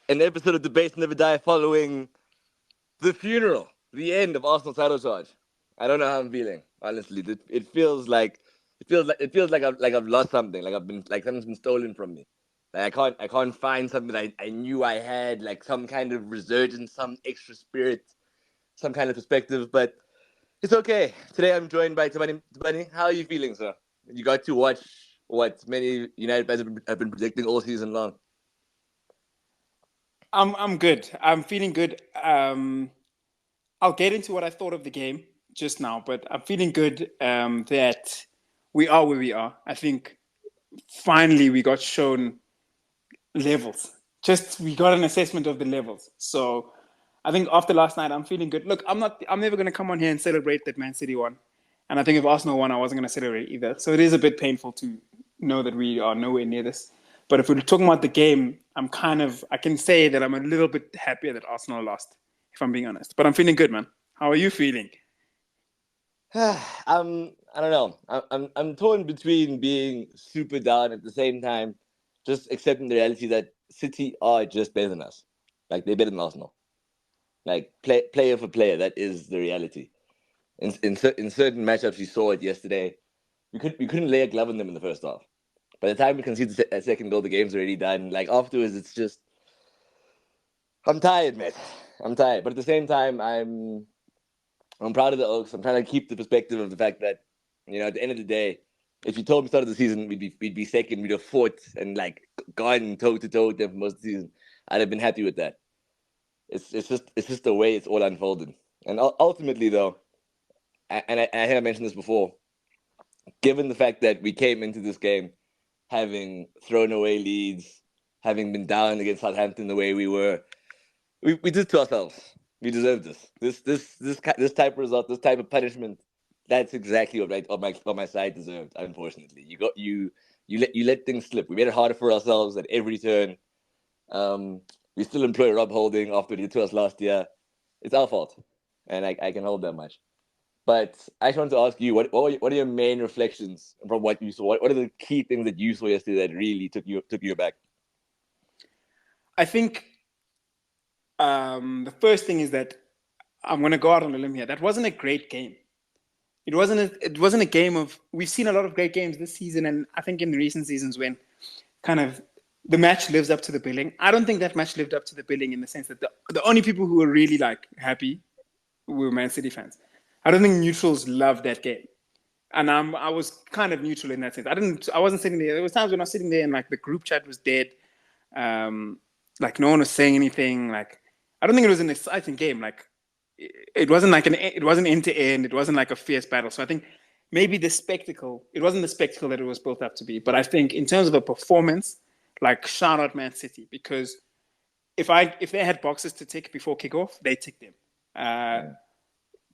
an episode of Debates Never Die following the funeral, the end of Arsenal title charge. I don't know how I'm feeling. Honestly, it feels like I've lost something. Like something's been stolen from me. Like I can't find something that I knew I had, like some kind of resurgence, some extra spirit, some kind of perspective. But it's okay. Today I'm joined by Thabani. Thabani, how are you feeling, sir? You got to watch what many United fans have been predicting all season long. I'm good. I'm feeling good. I'll get into what I thought of the game just now, but I'm feeling good that we are where we are. I think finally we got shown levels. Just we got an assessment of the levels. So I think after last night, I'm feeling good. Look, I'm never going to come on here and celebrate that Man City won. And I think if Arsenal won, I wasn't going to celebrate either. So it is a bit painful to know that we are nowhere near this. But if we're talking about the game, I can say that I'm a little bit happier that Arsenal lost, if I'm being honest. But I'm feeling good, man. How are you feeling? I don't know. I'm torn between being super down at the same time, just accepting the reality that City are just better than us. Like they're better than Arsenal. Like player for player, that is the reality. In certain matchups, you saw it yesterday. We couldn't lay a glove on them in the first half. By the time we concede a second goal, the game's already done. Like afterwards, it's just I'm tired, man. I'm tired, but at the same time, I'm proud of the Oaks. I'm trying to keep the perspective of the fact that, at the end of the day, if you told me start of the season we'd be second, we'd have fought and like gone toe to toe with them for most of the season, I'd have been happy with that. It's just the way it's all unfolded. And ultimately, though, and I think I mentioned this before, given the fact that we came into this game having thrown away leads, having been down against Southampton the way we were, we did it to ourselves. We deserve this. This type of result, this type of punishment. That's exactly what my side deserved. Unfortunately, you let things slip. We made it harder for ourselves at every turn. We still employ Rob Holding after what he did to us last year. It's our fault, and I can hold that much. But I just want to ask you, what are your main reflections from what you saw? What are the key things that you saw yesterday that really took you aback? I think the first thing is that I'm going to go out on a limb here. That wasn't a great game. It wasn't a game of. We've seen a lot of great games this season, and I think in recent seasons when kind of the match lives up to the billing. I don't think that match lived up to the billing in the sense that the only people who were really like happy were Man City fans. I don't think neutrals loved that game, and I was kind of neutral in that sense. I wasn't sitting there. There was times when I was sitting there and like the group chat was dead, like no one was saying anything. Like I don't think it was an exciting game. Like it wasn't it wasn't end to end. It wasn't like a fierce battle. So I think maybe it wasn't the spectacle that it was built up to be. But I think in terms of a performance, like shout out Man City, because if they had boxes to tick before kickoff, they ticked them.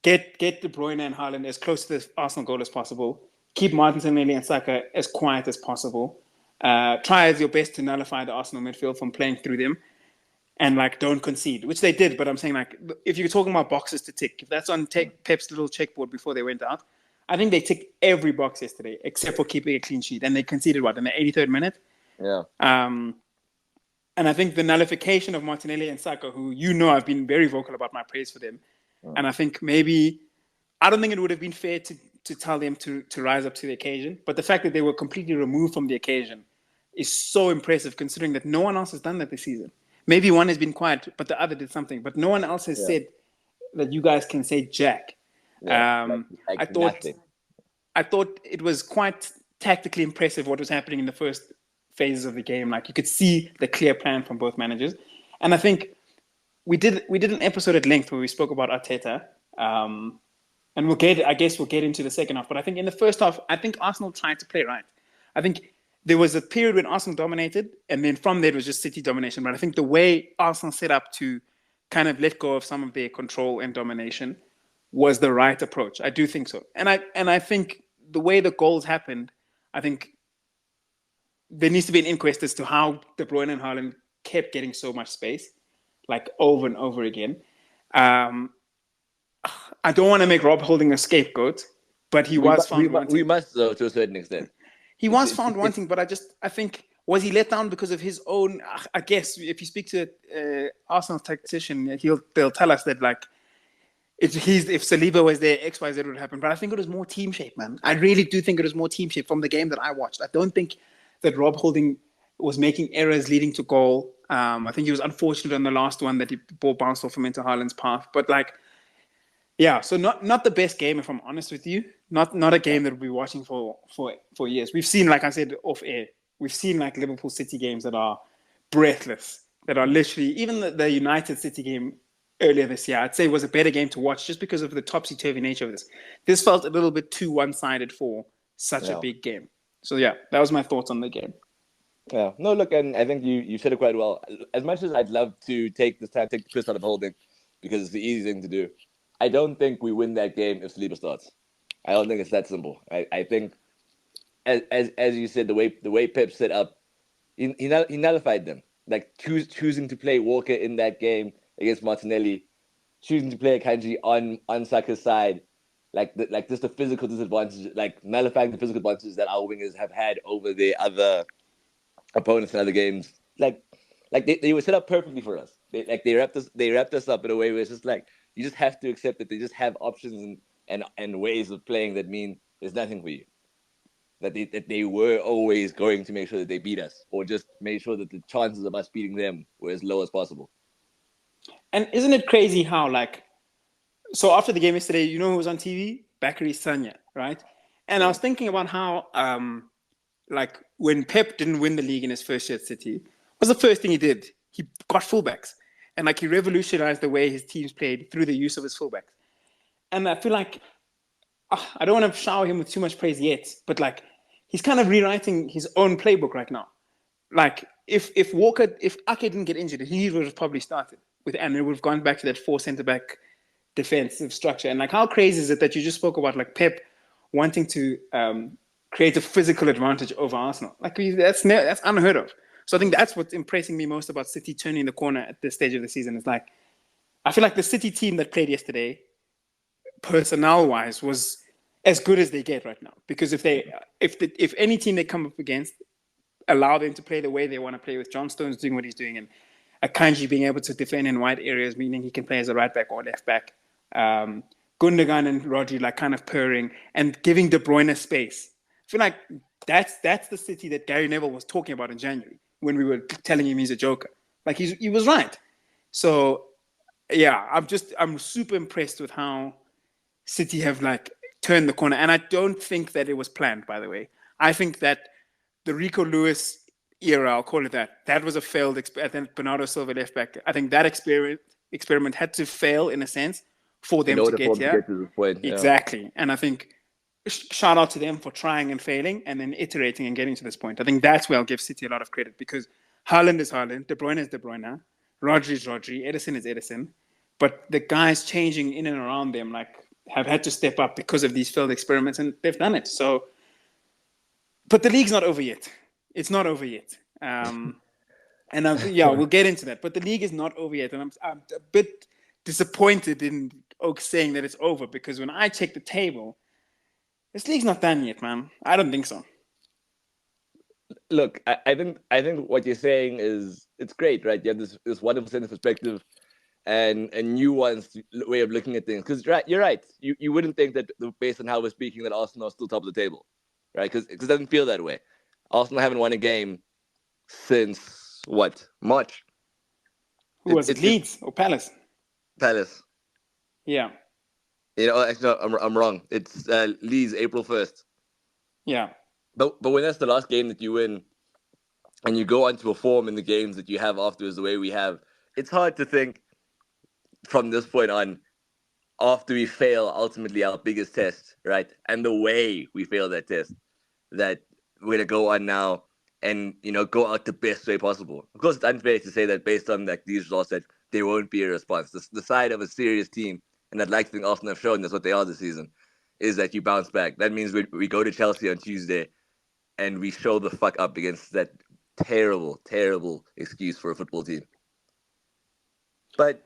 Get De Bruyne and Haaland as close to the Arsenal goal as possible. Keep Martinelli and Saka as quiet as possible. Try as your best to nullify the Arsenal midfield from playing through them, and like don't concede, which they did. But I'm saying like if you're talking about boxes to tick, if that's on Pep's little checkboard before they went out, I think they ticked every box yesterday except for keeping a clean sheet, and they conceded in the 83rd minute. Yeah. And I think the nullification of Martinelli and Saka, who I've been very vocal about my praise for them, and I think I don't think it would have been fair to tell them to rise up to the occasion, but the fact that they were completely removed from the occasion is so impressive considering that no one else has done that this season. Maybe one has been quiet, but the other did something, but no one else has said that you guys can say jack. I thought it was quite tactically impressive what was happening in the first phases of the game. Like you could see the clear plan from both managers, and I think we did an episode at length where we spoke about Arteta, and we'll get into the second half. But I think in the first half, I think Arsenal tried to play right. I think there was a period when Arsenal dominated, and then from there it was just City domination. But I think the way Arsenal set up to kind of let go of some of their control and domination was the right approach. I do think so, and I think the way the goals happened, I think there needs to be an inquest as to how De Bruyne and Haaland kept getting so much space, like over and over again. I don't want to make Rob Holding a scapegoat, but he was found wanting. We must, though, to a certain extent. He was found wanting, but I think Was he let down because of his own? I guess if you speak to Arsenal tactician, they'll tell us that like if Saliba was there, X Y Z would happen. But I think it was more team shape, man. I really do think it was more team shape from the game that I watched. I don't think that Rob Holding was making errors leading to goal. I think he was unfortunate on the last one that the ball bounced off him into Haaland's path. But like, yeah, so not the best game if I'm honest with you. Not a game that we'll be watching for years. We've seen, like I said off air, we've seen like Liverpool City games that are breathless, that are literally even the United City game earlier this year, I'd say was a better game to watch just because of the topsy-turvy nature of this. This felt a little bit too one-sided for such a big game. So yeah, that was my thoughts on the game. Yeah, no, look, and I think you said it quite well. As much as I'd love to take the piss out of Holding, because it's the easy thing to do, I don't think we win that game if Saliba starts. I don't think it's that simple. I think, as you said, the way Pep set up, he nullified them. Like choosing to play Walker in that game against Martinelli, choosing to play Akanji on Saka's side, like just the physical disadvantage, like nullifying the physical advantages that our wingers have had over the other opponents in other games. Like they were set up perfectly for us. They wrapped us up in a way where it's just like you just have to accept that they just have options and ways of playing that mean there's nothing for you. That they were always going to make sure that they beat us, or just make sure that the chances of us beating them were as low as possible. And isn't it crazy how, like, so after the game yesterday, you know who was on TV? Bakary Sagna, right? And I was thinking about how, like, when Pep didn't win the league in his first year at City, what was the first thing he did? He got fullbacks. And, like, he revolutionized the way his teams played through the use of his fullbacks. And I feel like, I don't want to shower him with too much praise yet, but, like, he's kind of rewriting his own playbook right now. Like, if Ake didn't get injured, he would have probably started and it would have gone back to that 4 centre-back defensive structure. And, like, how crazy is it that you just spoke about, like, Pep wanting to create a physical advantage over Arsenal? Like, that's unheard of. So I think that's what's impressing me most about City turning the corner at this stage of the season. Is like, I feel like the City team that played yesterday, personnel-wise, was as good as they get right now. Because if any team they come up against allow them to play the way they want to play, with John Stones doing what he's doing and Akanji being able to defend in wide areas, meaning he can play as a right back or left back. Gundogan and Rodri like kind of purring and giving De Bruyne space. I feel like that's the City that Gary Neville was talking about in January when we were telling him he's a joker. Like he was right. So yeah, I'm super impressed with how City have like turned the corner. And I don't think that it was planned, by the way. I think that the Rico Lewis era, I'll call it that was a failed experiment. Bernardo Silva left back. I think that experiment had to fail in a sense for them to get here. To this point, exactly. And I think shout out to them for trying and failing and then iterating and getting to this point. I think that's where I'll give City a lot of credit, because Haaland is Haaland, De Bruyne is De Bruyne, Rodri is Rodri, Edison is Edison. But the guys changing in and around them like have had to step up because of these failed experiments, and they've done it. So, but the league's not over yet. It's not over yet. And we'll get into that. But the league is not over yet. And I'm a bit disappointed in Oak saying that it's over, because when I check the table, this league's not done yet, man. I don't think so. Look, I think what you're saying is it's great, right? You have this wonderful sense of perspective and a nuanced way of looking at things. Because you're right. You wouldn't think that based on how we're speaking that Arsenal are still top of the table, right? Because it doesn't feel that way. Arsenal haven't won a game since what? March. Who was it? Leeds or Palace? Palace. Yeah. You know, actually, no, I'm wrong. It's Leeds, April 1st. Yeah. But when that's the last game that you win, and you go on to perform in the games that you have afterwards the way we have, it's hard to think from this point on, after we fail ultimately our biggest test, right? And the way we fail that test, that we're going to go on now and, you know, go out the best way possible. Of course, it's unfair to say that based on like these results that there won't be a response. The side of a serious team, and I'd like to think Arsenal have shown that's what they are this season, is that you bounce back. That means we go to Chelsea on Tuesday and we show the fuck up against that terrible, terrible excuse for a football team. But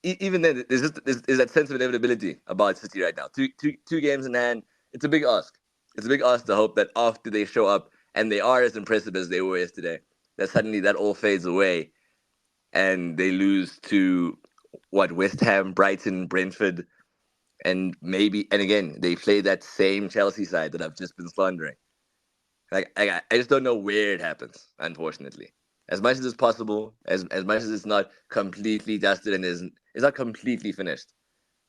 even then, there's that sense of inevitability about City right now. Two games in hand. It's a big ask. It's a big ask to hope that after they show up and they are as impressive as they were yesterday, that suddenly that all fades away, and they lose to West Ham, Brighton, Brentford, and again they play that same Chelsea side that I've just been slandering. Like I just don't know where it happens, unfortunately. As much as it's possible, as much as it's not completely dusted and it's not completely finished,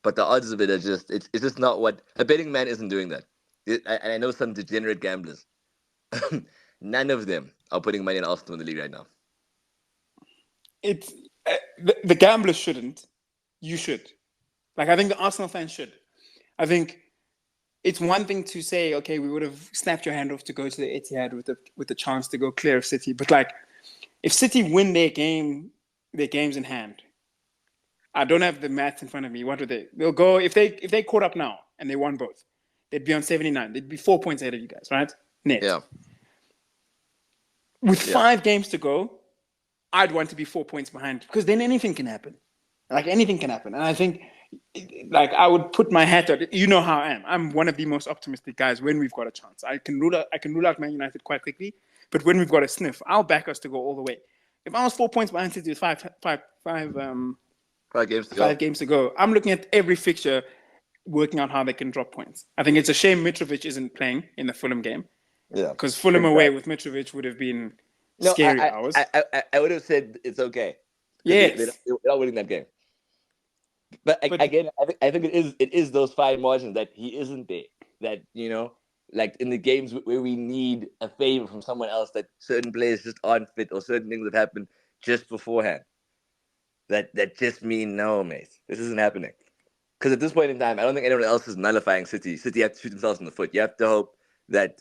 but the odds of it are just it's just not what a betting man isn't doing that. And I know some degenerate gamblers. None of them are putting money in Arsenal in the league right now. It's the gamblers shouldn't. You should. Like, I think the Arsenal fans should. I think it's one thing to say, okay, we would have snapped your hand off to go to the Etihad with the chance to go clear of City. But like, if City win their games in hand, I don't have the maths in front of me. What would they? They'll go if they caught up now and they won both, they'd be on 79. They'd be 4 points ahead of you guys, right? Net. Yeah. With 5 games to go, I'd want to be 4 points behind because then anything can happen. Like, anything can happen. And I think, like, I would put my hat on. You know how I am. I'm one of the most optimistic guys when we've got a chance. I can rule out Man United quite quickly, but when we've got a sniff, I'll back us to go all the way. If I was 4 points behind City with 5 games to go, I'm looking at every fixture, working out how they can drop points. I think it's a shame Mitrovic isn't playing in the Fulham game. Yeah, because Fulham away with Mitrovic would have been scary hours. I would have said it's okay. Yes, they're not winning that game. But again, I think it is those fine margins that he isn't there. That, you know, like in the games where we need a favor from someone else, that certain players just aren't fit or certain things have happened just beforehand. That just mean no, mate. This isn't happening. Because at this point in time, I don't think anyone else is nullifying City. City have to shoot themselves in the foot. You have to hope that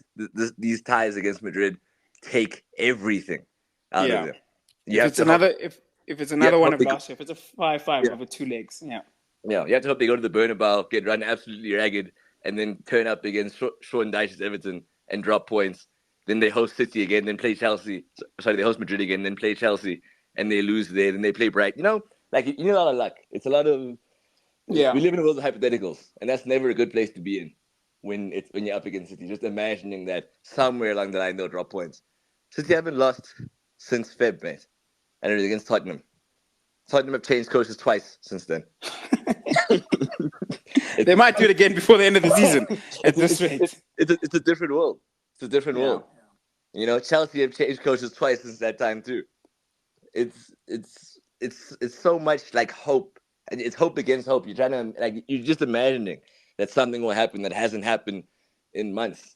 these ties against Madrid take everything out of them. If it's another one of last year, if it's a 5-5 over 2 legs, yeah, you have to hope they go to the Bernabeu, get run absolutely ragged, and then turn up against Sean Dyche's Everton and drop points. Then they host City again, then play Chelsea. Sorry, they host Madrid again, then play Chelsea, and they lose there. Then they play Brighton. You know, like you need a lot of luck. It's a lot of we live in a world of hypotheticals, and that's never a good place to be in when you're up against City. Just imagining that somewhere along the line they'll drop points. City haven't lost since Feb, mate. And it was against Tottenham. Tottenham have changed coaches twice since then. They might do it again before the end of the season. At this rate, it's a different world. It's a different world. You know, Chelsea have changed coaches twice since that time too. It's so much like hope, and it's hope against hope. You're trying to you're just imagining that something will happen that hasn't happened in months.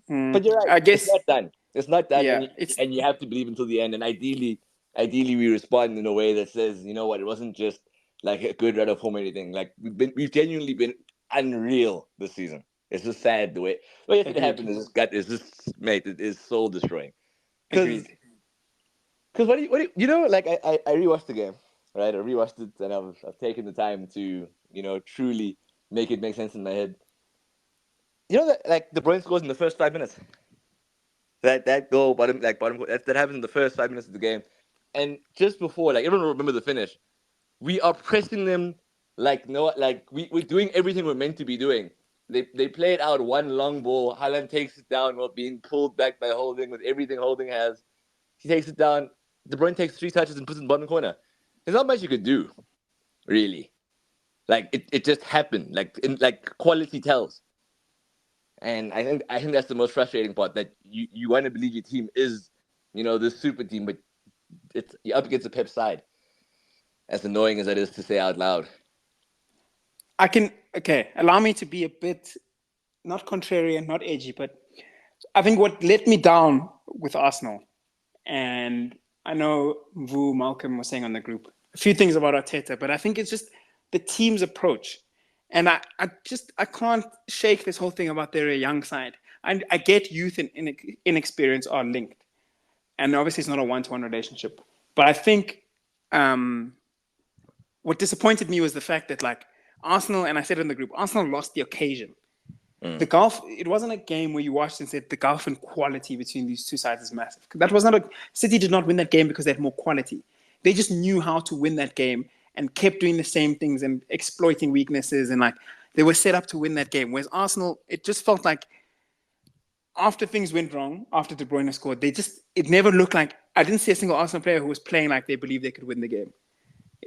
But you're right. I guess it's not done. It's not done, and you have to believe until the end. And ideally, we respond in a way that says, you know what, it wasn't just like a good run of home or anything. Like we've genuinely been unreal this season. It's just sad the way it happened. Is just mate, it is soul destroying. Because what do you know? Like I rewatched the game, right? I rewatched it, and I've taken the time to, you know, truly make it make sense in my head. You know that like De Bruyne scores in the first 5 minutes. That goal bottom that happens in the first 5 minutes of the game, and just before, like, everyone will remember the finish. We are pressing them we're doing everything we're meant to be doing. They play it out, one long ball. Haaland takes it down while being pulled back by Holding with everything Holding has. He takes it down. De Bruyne takes 3 touches and puts it in the bottom corner. There's not much you could do, really. Like it just happened. Like quality tells. And I think that's the most frustrating part, that you want to believe your team is, you know, this super team, but you're up against a Pep side. As annoying as that is to say out loud. Allow me to be a bit, not contrarian, not edgy, but I think what let me down with Arsenal, and I know Malcolm was saying on the group a few things about Arteta, but I think it's just the team's approach. And I can't shake this whole thing about they're a young side. I get youth and inexperience are linked. And obviously it's not a one-to-one relationship. But I think what disappointed me was the fact that, like, Arsenal, and I said in the group, Arsenal lost the occasion. The gulf, it wasn't a game where you watched and said the gulf in quality between these two sides is massive. That was not City did not win that game because they had more quality. They just knew how to win that game and kept doing the same things and exploiting weaknesses, and like they were set up to win that game. Whereas Arsenal, it just felt like after things went wrong, after De Bruyne scored, it never looked like, I didn't see a single Arsenal player who was playing like they believed they could win the game.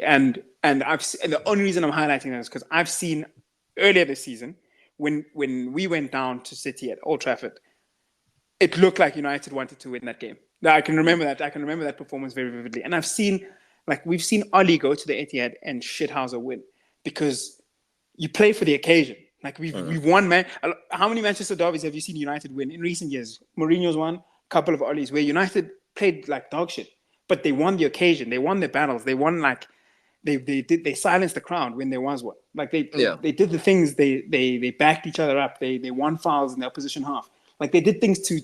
And the only reason I'm highlighting that is because I've seen earlier this season when we went down to City at Old Trafford, it looked like United wanted to win that game. I can remember that. I can remember that performance very vividly. And we've seen Oli go to the Etihad and Shithauser win because you play for the occasion. Like we've won, man. How many Manchester derbies have you seen United win in recent years? Mourinho's won, a couple of Olis where United played like dog shit, but they won the occasion. They won their battles. They won like they silenced the crowd when there was one. Like they did the things. They backed each other up. They won fouls in the opposition half. Like they did things to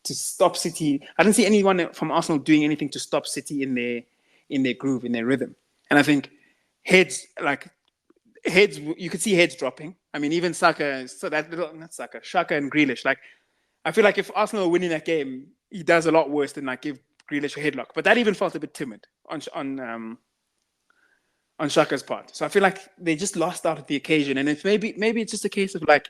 stop City. I didn't see anyone from Arsenal doing anything to stop City in their groove, in their rhythm. And I think heads, you could see heads dropping. I mean, even Xhaka and Grealish. Like, I feel like if Arsenal are winning that game, he does a lot worse than like give Grealish a headlock. But that even felt a bit timid on Xhaka's part. So I feel like they just lost out at the occasion. And maybe it's just a case of like,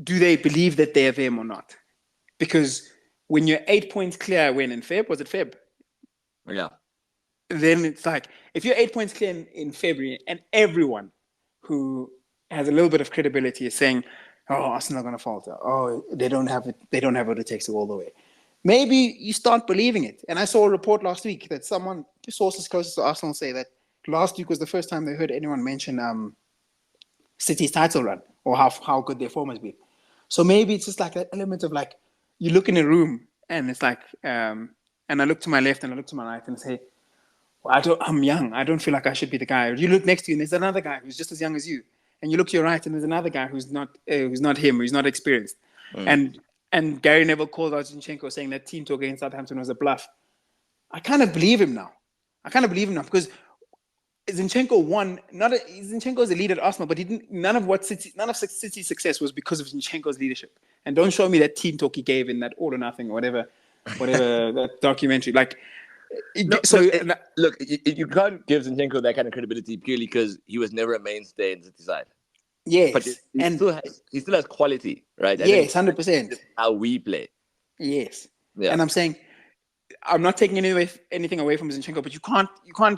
do they believe that they're them or not? Because when you're 8 points clear, when in Feb, was it Feb? Yeah. Then it's like, if you're 8 points clear in February and everyone who has a little bit of credibility is saying, oh, Arsenal are going to falter. Oh, they don't have what it takes to go all the way. Maybe you start believing it. And I saw a report last week that sources closest to Arsenal say that last week was the first time they heard anyone mention City's title run or how good their form has been. So maybe it's just like that element of like, you look in a room and it's like, and I look to my left and I look to my right and say, well, I'm young. I don't feel like I should be the guy. You look next to you and there's another guy who's just as young as you. And you look to your right and there's another guy who's not him, who's not experienced. And Gary Neville called out Zinchenko saying that team talk against Southampton was a bluff. I kind of believe him now. Because Zinchenko won. Zinchenko's a leader at Arsenal, but none of City's success was because of Zinchenko's leadership. And don't show me that team talk he gave in that All or Nothing or whatever that documentary. Like, look, you can't give Zinchenko that kind of credibility purely because he was never a mainstay in City side. Yes, but he still has quality, right? Yes, 100%. How we play. Yes, yeah. And I'm saying, I'm not taking anything away from Zinchenko, but you can't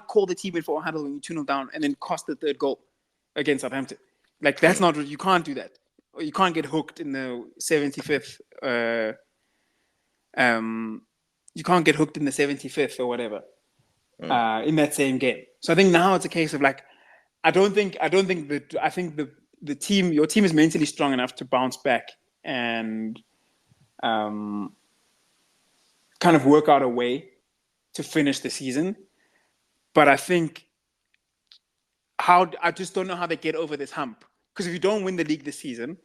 call the team in for a huddle when you 2-0 down and then cost the third goal against Southampton. Like that's not, you can't do that. Or you can't get hooked in the 75th. You can't get hooked in the 75th or whatever in that same game. So I think now it's a case of like, I think the team, your team is mentally strong enough to bounce back and kind of work out a way to finish the season. But I think I just don't know how they get over this hump. Because if you don't win the league this season,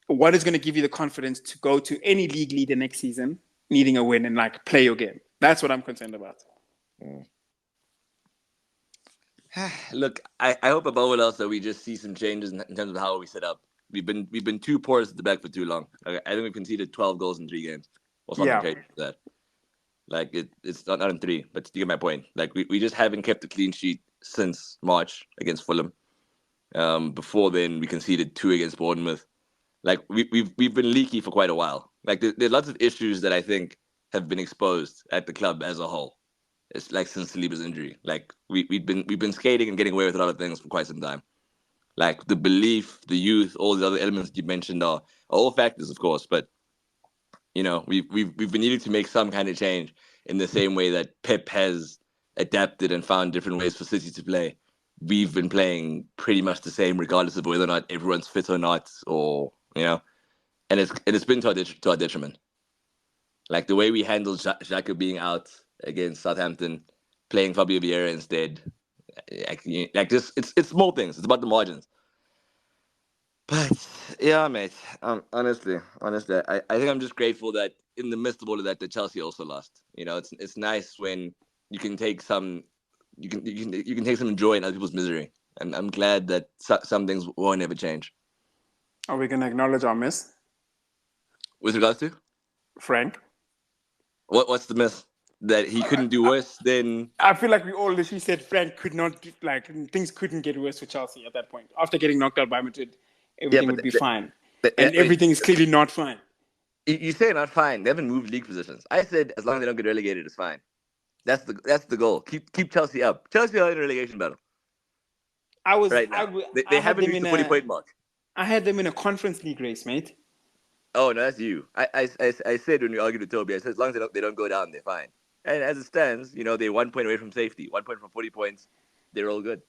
what is going to give you the confidence to go to any league leader next season needing a win and like play your game? That's what I'm concerned about. Look, I hope above all else that we just see some changes in terms of how we set up. We've been too porous at the back for too long. I think we've conceded 12 goals in 3 games or something crazy like that. Like it's not in 3, but you get my point. Like we just haven't kept a clean sheet since March against Fulham. Before then, we conceded 2 against Bournemouth. Like we've been leaky for quite a while. Like there's lots of issues that I think have been exposed at the club as a whole. It's like since Saliba's injury. Like we've been skating and getting away with a lot of things for quite some time. Like the belief, the youth, all the other elements you mentioned are all factors, of course. But you know, we've been needing to make some kind of change in the same way that Pep has adapted and found different ways for City to play. We've been playing pretty much the same, regardless of whether or not everyone's fit or not, or you know, and it's been to our detriment. Like the way we handled Xhaka being out against Southampton, playing Fabio Vieira instead. Like just it's small things. It's about the margins. But yeah, mate. Honestly, I think I'm just grateful that in the midst of all of that, Chelsea also lost. You know, it's nice when you can take some joy in other people's misery, and I'm glad that some things won't ever change. Are we going to acknowledge our miss? With regards to Frank? What's the miss? That he couldn't do worse than... I feel like we all literally said Frank could not, like, things couldn't get worse for Chelsea at that point. After getting knocked out by Madrid, everything would be fine. and Wait, everything is clearly not fine. you say not fine. They haven't moved league positions. I said as long as they don't get relegated, it's fine. That's the goal. Keep Chelsea up. Chelsea are in a relegation battle right now. They I had haven't them reached in the 40 a point mark. I had them in a conference league race, mate. Oh no, that's you. I said when we argued with Toby, I said as long as they don't go down, they're fine. And as it stands, they're 1 point away from safety. 1 point from 40 points. They're all good.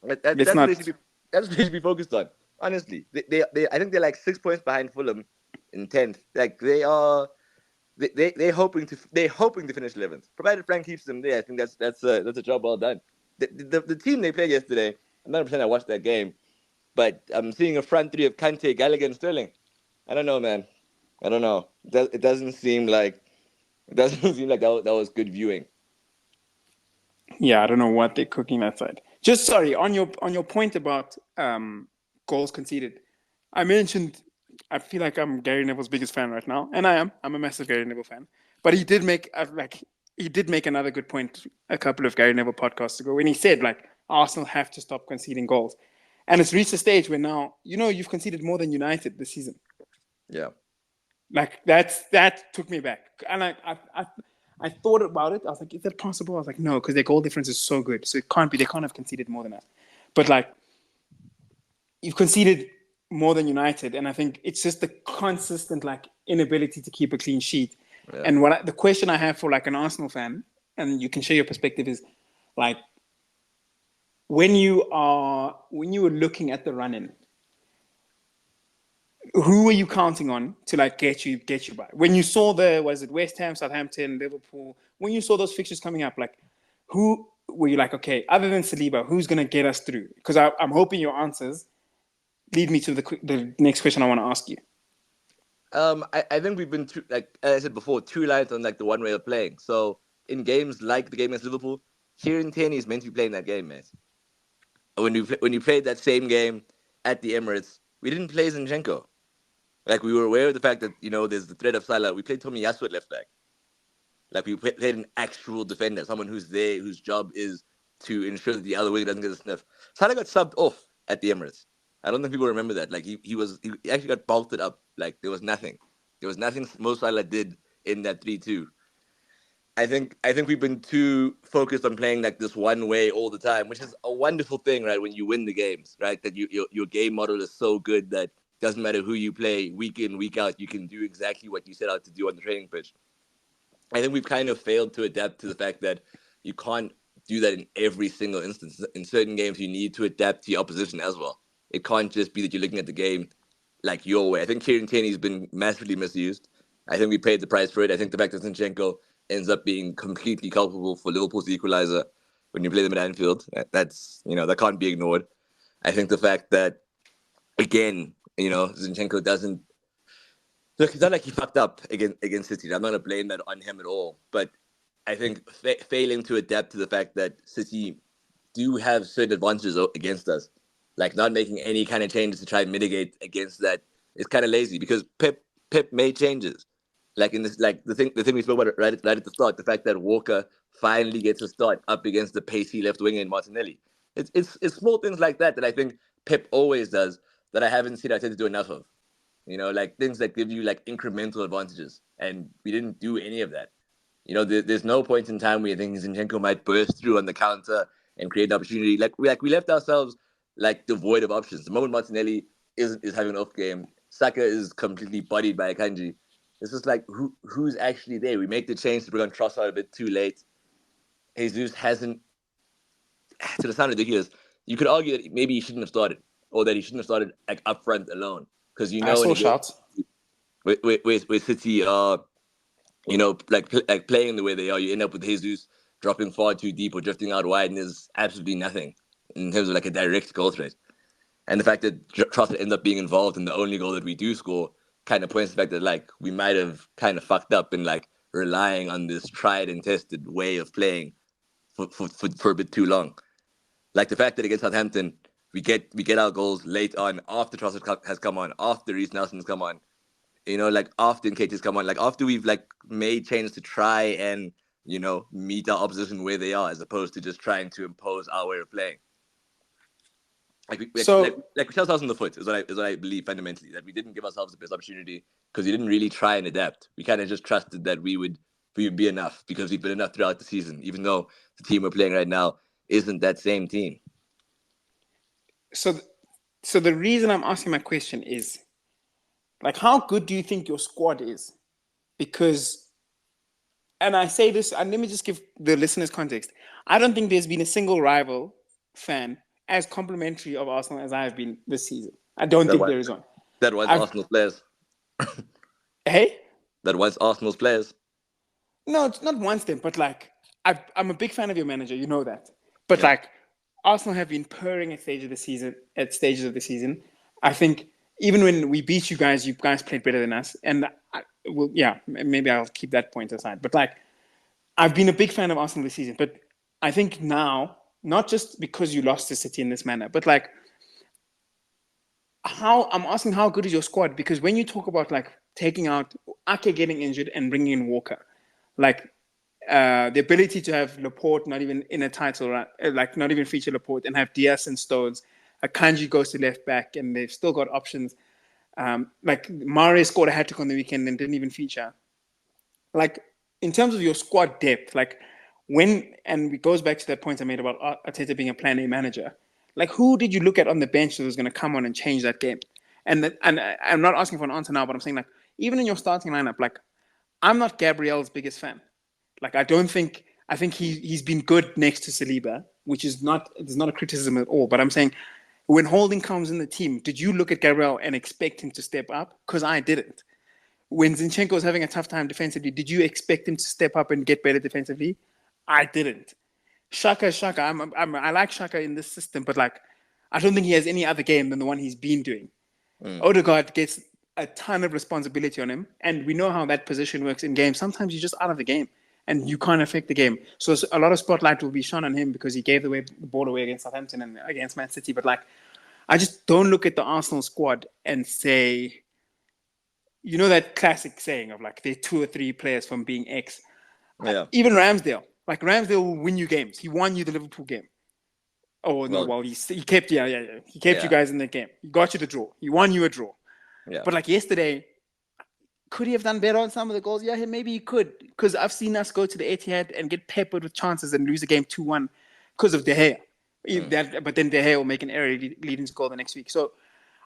Let's That's what they should not. be. That's what they should be focused on. Honestly, I think they're like 6 points behind Fulham in 10th. Like they're hoping to finish 11th. Provided Frank keeps them there, I think that's a job well done. The team they played yesterday, I'm not percent I watched that game, but I'm seeing a front three of Kante, Gallagher, and Sterling. I don't know, man. I don't know. It doesn't seem like that was good viewing. Yeah, I don't know what they're cooking that side. Just sorry on your point about goals conceded. I mentioned I feel like I'm Gary Neville's biggest fan right now, and I am. I'm a massive Gary Neville fan. But he did make another good point a couple of Gary Neville podcasts ago when he said like Arsenal have to stop conceding goals, and it's reached a stage where now you've conceded more than United this season. Yeah. Like that took me back, and I thought about it. I was like, is that possible? I was like, no, because their goal difference is so good, so it can't be. They can't have conceded more than us. But like, you've conceded more than United, and I think it's just the consistent like inability to keep a clean sheet. Yeah. And the question I have for like an Arsenal fan, and you can share your perspective, is like when you were looking at the run-in, who were you counting on to like get you by? When you saw West Ham, Southampton, Liverpool, when you saw those fixtures coming up, like who were you like, okay, other than Saliba, who's gonna get us through? Because I'm hoping your answers lead me to the next question I want to ask you. I think we've been like as I said before, too reliant on like the one way of playing. So in games like the game against Liverpool, Kieran Tierney is meant to be playing that game, man. When you played that same game at the Emirates, we didn't play Zinchenko. Like we were aware of the fact that there's the threat of Salah. We played Tomiyasu at left back. Like we played an actual defender, someone who's there, whose job is to ensure that the other winger doesn't get a sniff. Salah got subbed off at the Emirates. I don't think people remember that. Like he actually got bolted up. Like there was nothing. There was nothing Mo Salah did in that 3-2. I think we've been too focused on playing like this one way all the time, which is a wonderful thing, right? When you win the games, right? That your game model is so good that doesn't matter who you play week in, week out, you can do exactly what you set out to do on the training pitch. I think we've kind of failed to adapt to the fact that you can't do that in every single instance. In certain games, you need to adapt to your opposition as well. It can't just be that you're looking at the game like your way. I think Kieran Tierney's been massively misused. I think we paid the price for it. I think the fact that Zinchenko ends up being completely culpable for Liverpool's equalizer when you play them at Anfield, that can't be ignored. I think the fact that, again, Zinchenko doesn't look. It's not like he fucked up against City. I'm not gonna blame that on him at all. But I think failing to adapt to the fact that City do have certain advantages against us, like not making any kind of changes to try and mitigate against that, is kind of lazy because Pep made changes. Like in this, like the thing we spoke about right at the start, the fact that Walker finally gets a start up against the pacey left winger in Martinelli. It's small things like that I think Pep always does that I haven't seen Arteta do enough of. Like things that give you like incremental advantages, and we didn't do any of that. There's no point in time where you think Zinchenko might burst through on the counter and create the opportunity. We left ourselves like devoid of options. The moment Martinelli is having an off game, Saka is completely bodied by Akanji. It's just like who's actually there? We make the change to bring on Trossard a bit too late. Jesus hasn't, to the sound ridiculous. You could argue that maybe he shouldn't have started, or that he shouldn't have started like up front alone, because I in saw a game shots. with City are like playing the way they are, you end up with Jesus dropping far too deep or drifting out wide, and there's absolutely nothing in terms of like a direct goal threat. And the fact that Trossard ends up being involved in the only goal that we do score kind of points to the fact that like we might have kind of fucked up in like relying on this tried and tested way of playing for a bit too long. Like the fact that against Southampton, we get our goals late on, after Trossard has come on, after Reece Nelson's come on, like after Nketiah's come on, like after we've like made changes to try and meet our opposition where they are, as opposed to just trying to impose our way of playing. So we shot ourselves in the foot is what I believe fundamentally, that we didn't give ourselves the best opportunity because we didn't really try and adapt. We kind of just trusted that we would be enough because we've been enough throughout the season, even though the team we're playing right now isn't that same team. so so the reason I'm asking my question is, like, how good do you think your squad is? Because, and I say this, and let me just give the listeners context. I don't think there's been a single rival fan as complimentary of Arsenal as I have been this season. I don't That think was there is one. that was I've Arsenal's players. Hey, That was Arsenal's players. no, it's not one step, but like I'm a big fan of your manager, you know that. But Yeah. like Arsenal have been purring at stages of the season. I think even when we beat you guys played better than us. And well, yeah, maybe I'll keep that point aside. But like I've been a big fan of Arsenal this season, but I think now, not just because you lost to City in this manner, but like I'm asking how good is your squad? Because when you talk about like taking out Ake getting injured and bringing in Walker, like the ability to have Laporte not even in a title, right? Like not even feature Laporte, and have Diaz and Stones. Akanji goes to left back, and they've still got options. Like Mare scored a hat trick on the weekend and didn't even feature. Like in terms of your squad depth, like and it goes back to that point I made about Arteta being a Plan A manager. Like who did you look at on the bench that was going to come on and change that game? And I'm not asking for an answer now, but I'm saying like even in your starting lineup, like I'm not Gabriel's biggest fan. Like I think he's been good next to Saliba, which is not there's not a criticism at all. But I'm saying when Holding comes in the team, did you look at Gabriel and expect him to step up? Because I didn't. When Zinchenko was having a tough time defensively, did you expect him to step up and get better defensively? I didn't. Shaka. I like Shaka in this system, but like I don't think he has any other game than the one he's been doing. Odegaard gets a ton of responsibility on him, and we know how that position works in games. Sometimes you're just out of the game, and you can't affect the game. So a lot of spotlight will be shone on him because he gave the ball away against Southampton and against Man City. But like, I just don't look at the Arsenal squad and say, you know, that classic saying of like, they're 2 or 3 players from being X. Yeah. Even Ramsdale, like Ramsdale will win you games. He won you the Liverpool game. Oh no! Well, he kept he kept you guys in the game. He got you the draw. He won you a draw. Yeah. But like yesterday, could he have done better on some of the goals? Yeah, maybe he could. Because I've seen us go to the Etihad and get peppered with chances and lose the game 2-1 because of De Gea. But then De Gea will make an error leading to goal the next week. So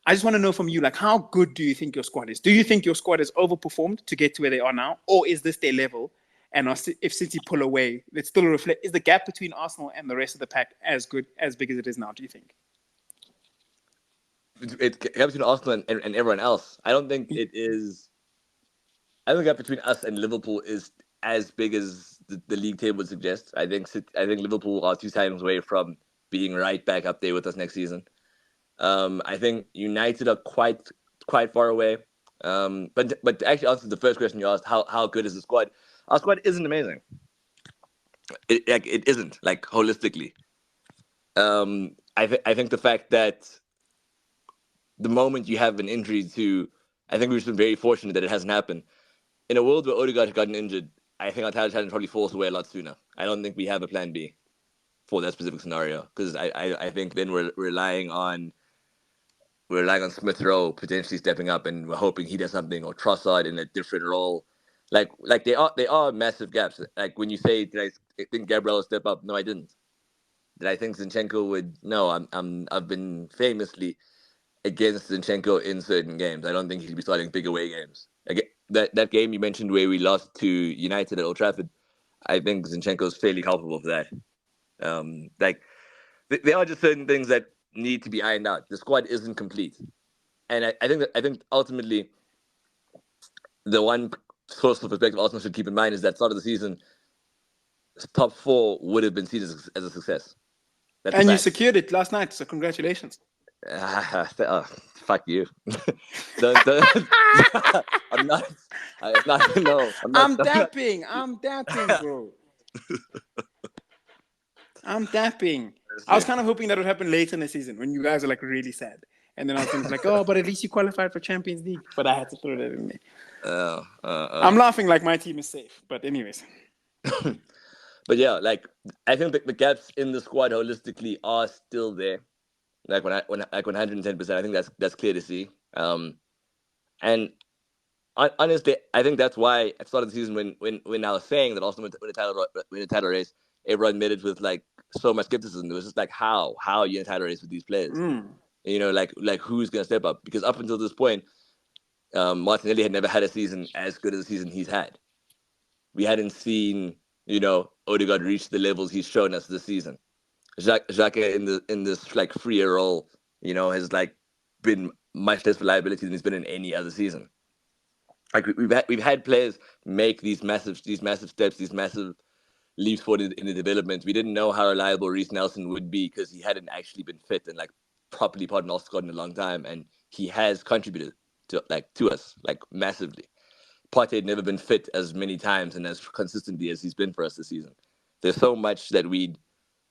I just want to know from you, like, how good do you think your squad is? Do you think your squad has overperformed to get to where they are now, or is this their level? And if City pull away, it's still a reflect. Is the gap between Arsenal and the rest of the pack as big as it is now? Do you think? It's gap between Arsenal and everyone else. I don't think it is. I think the gap between us and Liverpool is as big as the league table would suggest. I think Liverpool are 2 times away from being right back up there with us next season. I think United are quite far away. But to actually answer the first question you asked, how good is the squad? Our squad isn't amazing. It isn't, like, holistically. I think the fact that the moment you have an injury to, I think we've been very fortunate that it hasn't happened. In a world where Odegaard had gotten injured, I think our talent probably falls away a lot sooner. I don't think we have a plan B for that specific scenario, because I think then we're relying on Smith Rowe potentially stepping up, and we're hoping he does something, or Trossard in a different role. Like they are massive gaps. Like when you say, did I think Gabriel will step up? No, I didn't. Did I think Zinchenko would? No, I've been famously against Zinchenko in certain games. I don't think he should be starting big away games. Again, that game you mentioned where we lost to United at Old Trafford, I think Zinchenko is fairly culpable for that. There are just certain things that need to be ironed out. The squad isn't complete, and I think ultimately the one source of perspective Arsenal should keep in mind is that start of the season, top 4 would have been seen as a success. That's and you secured it last night, so congratulations. Fuck you. don't, I'm not. No, I'm dapping, bro. I'm dapping. I was kind of hoping that would happen later in the season when you guys are like really sad. And then I was thinking like, oh, but at least you qualified for Champions League. But I had to throw that in there. I'm laughing like my team is safe. But anyways. But yeah, like, I think the gaps in the squad holistically are still there. like 110%. I think that's clear to see. And honestly, I think that's why at the start of the season, when I was saying that Arsenal win the title race, everyone made it with like so much skepticism. It was just like how are you in a title race with these players? You know, like who's gonna step up? Because up until this point, Martinelli had never had a season as good as the season he's had. We hadn't seen, you know, Odegaard reach the levels he's shown us this season. Xhaka in this like freer role, you know, has like been much less reliability than he's been in any other season. Like we've had players make these massive steps, these massive leaps forward in the development. We didn't know how reliable Reece Nelson would be because he hadn't actually been fit and like properly part of the squad in a long time, and he has contributed to us like massively. Partey had never been fit as many times and as consistently as he's been for us this season. There's so much that we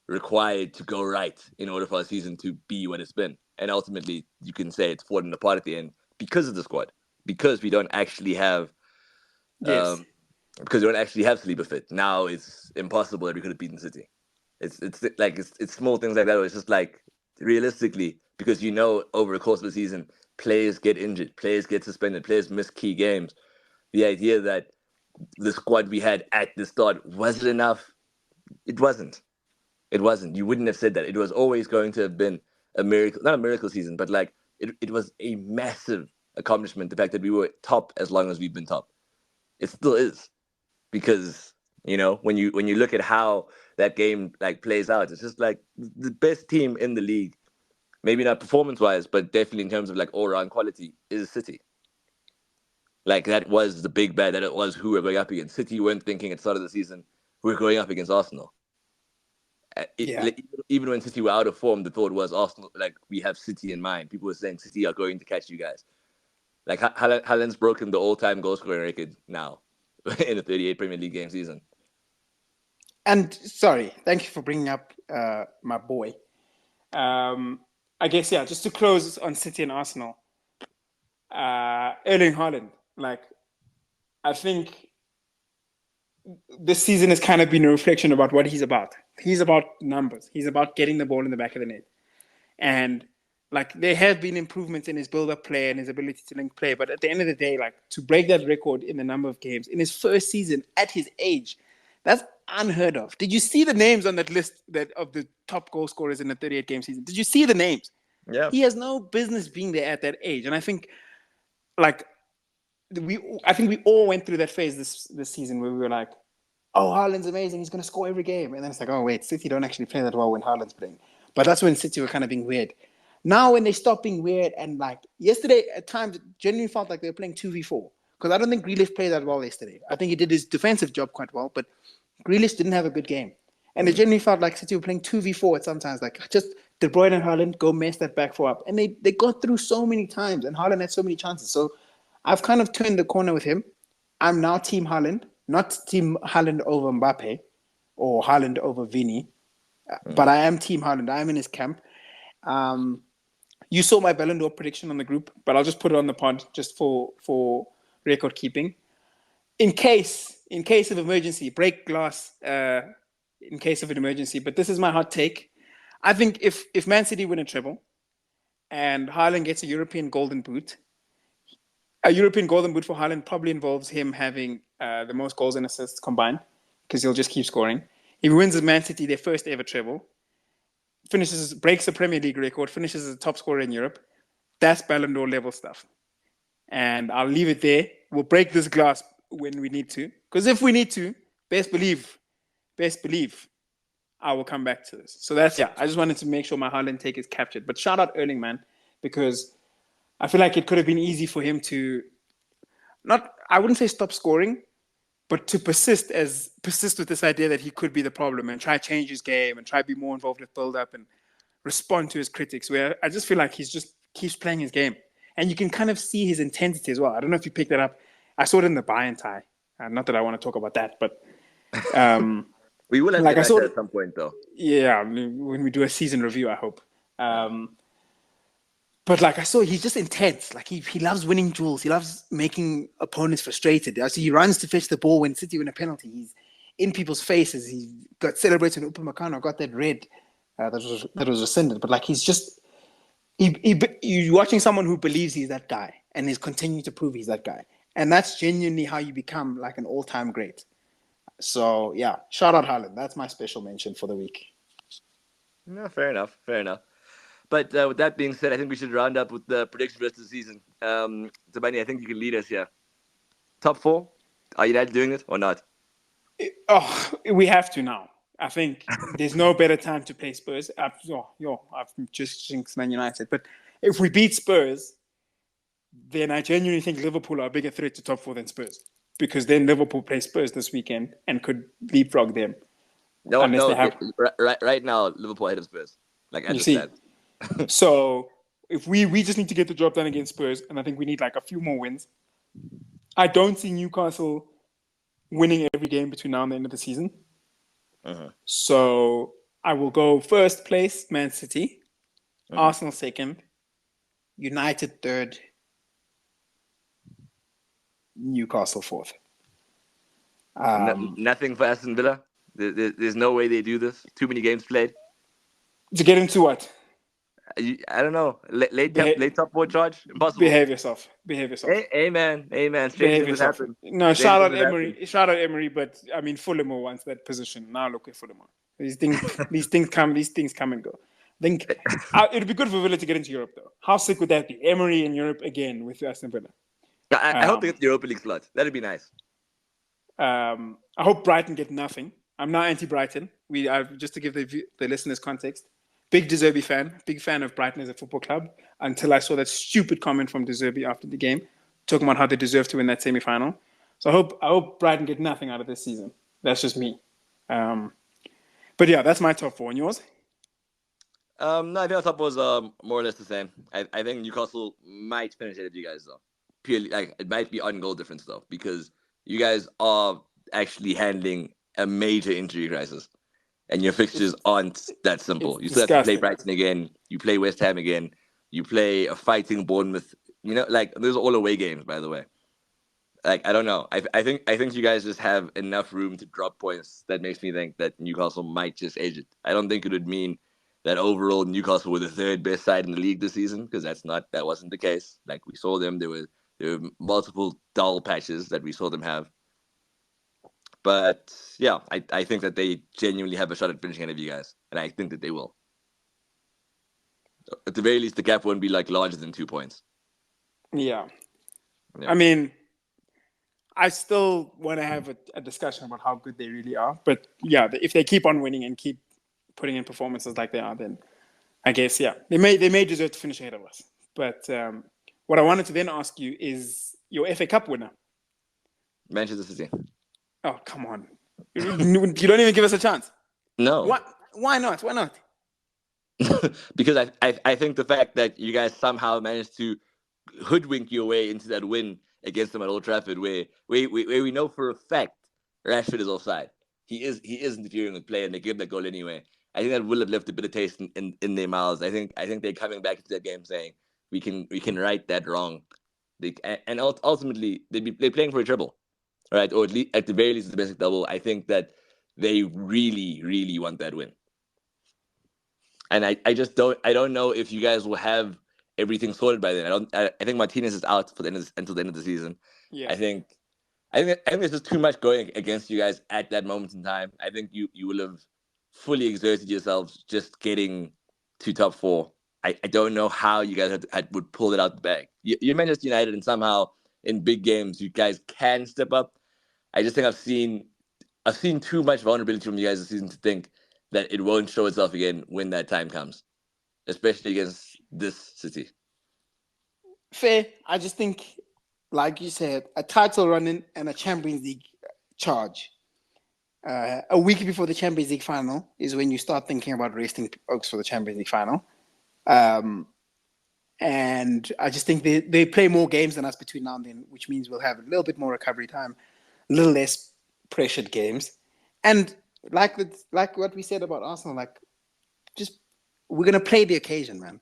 required to go right in order for our season to be what it's been, and ultimately you can say it's fallen apart at the end because of the squad, because we don't actually have Yes. because we don't actually have Saliba fit. Now it's impossible that we could have beaten City. It's small things like that where it's just like realistically, because you know over the course of the season players get injured, players get suspended, players miss key games. The idea that the squad we had at the start was it enough? It wasn't. It wasn't. You wouldn't have said that. It was always going to have been a miracle, not a miracle season, but like it was a massive accomplishment. The fact that we were top as long as we've been top, it still is, because you know when you look at how that game like plays out, it's just like the best team in the league. Maybe not performance wise, but definitely in terms of like all round quality is City. Like that was the big bad that it was who we're going up against. City weren't thinking at the start of the season we're going up against Arsenal. Yeah. Even when City were out of form, the thought was Arsenal. Like we have City in mind. People were saying City are going to catch you guys. Like Haaland's broken the all-time goal scoring record now in a 38 Premier League game season. And sorry, thank you for bringing up my boy. I guess yeah. Just to close on City and Arsenal, Erling Haaland. Like, I think this season has kind of been a reflection about what he's about. He's about numbers. He's about getting the ball in the back of the net. And like there have been improvements in his build-up play and his ability to link play. But at the end of the day, like to break that record in the number of games in his first season at his age, that's unheard of. Did you see the names on that list of the top goal scorers in the 38-game season? Did you see the names? Yeah. He has no business being there at that age. And I think like we all went through that phase this season where we were like, oh, Haaland's amazing. He's going to score every game. And then it's like, oh, wait, City don't actually play that well when Haaland's playing. But that's when City were kind of being weird. Now when they stop being weird, and like yesterday at times it genuinely felt like they were playing 2v4. Because I don't think Grealish played that well yesterday. I think he did his defensive job quite well, but Grealish didn't have a good game. And it genuinely felt like City were playing 2v4 at sometimes. Like just De Bruyne and Haaland go mess that back four up. And they got through so many times, and Haaland had so many chances. So I've kind of turned the corner with him. I'm now Team Haaland, not Team Haaland over Mbappe or Haaland over Vini, but I am Team Haaland. I am in his camp. You saw my Ballon d'Or prediction on the group, but I'll just put it on the pod just for record keeping. In case of emergency, break glass in case of an emergency. But this is my hot take. I think if Man City win a treble and Haaland gets a European Golden Boot, a European Golden Boot for Haaland probably involves him having the most goals and assists combined, because he'll just keep scoring. If he wins with Man City their first ever treble, breaks the Premier League record, finishes as the top scorer in Europe, that's Ballon d'Or level stuff. And I'll leave it there. We'll break this glass when we need to. Because if we need to, best believe, I will come back to this. So I just wanted to make sure my Haaland take is captured. But shout out Erling, man, because I feel like it could have been easy for him to I wouldn't say stop scoring, but to persist with this idea that he could be the problem and try to change his game and try to be more involved with build-up and respond to his critics, where I just feel like he's just keeps playing his game. And you can kind of see his intensity as well. I don't know if you picked that up. I saw it in the Bayern tie. Not that I want to talk about that, but we will have to get back at some point, though. Yeah, when we do a season review, I hope. But like I saw, he's just intense. Like he loves winning duels. He loves making opponents frustrated. I see he runs to fetch the ball when City win a penalty. He's in people's faces. He got celebrated when Upamecano got that red that was rescinded. But like he's you're watching someone who believes he's that guy and is continuing to prove he's that guy. And that's genuinely how you become like an all-time great. So, yeah, shout out Haaland. That's my special mention for the week. No, fair enough. Fair enough. But with that being said, I think we should round up with the predictions for the rest of the season. Thabani, I think you can lead us here. Top 4? Are United doing it or not? Oh, we have to now. I think there's no better time to play Spurs. I've just jinxed Man United. But if we beat Spurs, then I genuinely think Liverpool are a bigger threat to top 4 than Spurs. Because then Liverpool play Spurs this weekend and could leapfrog them. No, unless no. they have... Right now, Liverpool ahead of Spurs. Like, I You just see, said. so if we just need to get the job done against Spurs, and I think we need like a few more wins. I don't see Newcastle winning every game between now and the end of the season. So I will go first place, Man City, Arsenal second, United third, Newcastle fourth. Nothing for Aston Villa. There's no way they do this. Too many games played. To get into what? I don't know. Late top 4 charge? Impossible. Behave yourself. Amen. Strange Behave things yourself. happen. No, shout out Emery, but I mean Fulham wants that position. Now look at Fulham. These things come and go. I think it'd be good for Villa to get into Europe though. How sick would that be? Emery in Europe again with Aston Villa. I hope they get the Europa League slot. That'd be nice. I hope Brighton get nothing. I'm not anti-Brighton. Just to give the listeners context. Big De Zerbi fan. Big fan of Brighton as a football club. Until I saw that stupid comment from De Zerbi after the game, talking about how they deserve to win that semi-final. So I hope Brighton get nothing out of this season. That's just me. But yeah, that's my top 4. And yours? No, I think our top was more or less the same. I think Newcastle might finish ahead of you guys though. Purely like it might be on goal difference though, because you guys are actually handling a major injury crisis. And your fixtures aren't that simple. You still have to play Brighton again. You play West Ham again. You play a fighting Bournemouth. You know, like those are all away games, by the way. Like I don't know. I think you guys just have enough room to drop points that makes me think that Newcastle might just edge it. I don't think it would mean that overall Newcastle were the third best side in the league this season, because that wasn't the case. Like we saw them, there were multiple dull patches that we saw them have. But yeah, I think that they genuinely have a shot at finishing ahead of you guys, and I think that they will. At the very least, the gap won't be like larger than 2 points. Yeah. I mean, I still want to have a discussion about how good they really are. But yeah, if they keep on winning and keep putting in performances like they are, then I guess, yeah, they may deserve to finish ahead of us. But what I wanted to then ask you is your FA Cup winner. Manchester City. Oh, come on. You don't even give us a chance. No. Why not? Why not? Because I think the fact that you guys somehow managed to hoodwink your way into that win against them at Old Trafford, where we know for a fact Rashford is offside. He is interfering with play, and they give that goal anyway. I think that will have left a bit of taste in their mouths. I think they're coming back into that game saying we can right that wrong. And ultimately they're playing for a treble, right? Or at the very least a domestic double. I think that they really, really want that win. And I just don't know if you guys will have everything sorted by then. I think Martinez is out for until the end of the season. Yeah. I think there's just too much going against you guys at that moment in time. I think you will have fully exerted yourselves just getting to top 4. I don't know how you guys would pull it out the bag. You're Manchester United, and somehow in big games you guys can step up. I just think I've seen too much vulnerability from you guys this season to think that it won't show itself again when that time comes, especially against this City. Fair. I just think, like you said, a title running and a Champions League charge. A week before the Champions League final is when you start thinking about resting Oaks for the Champions League final. And I just think they play more games than us between now and then, which means we'll have a little bit more recovery time, a little less pressured games. And like what we said about Arsenal, like just we're gonna play the occasion, man.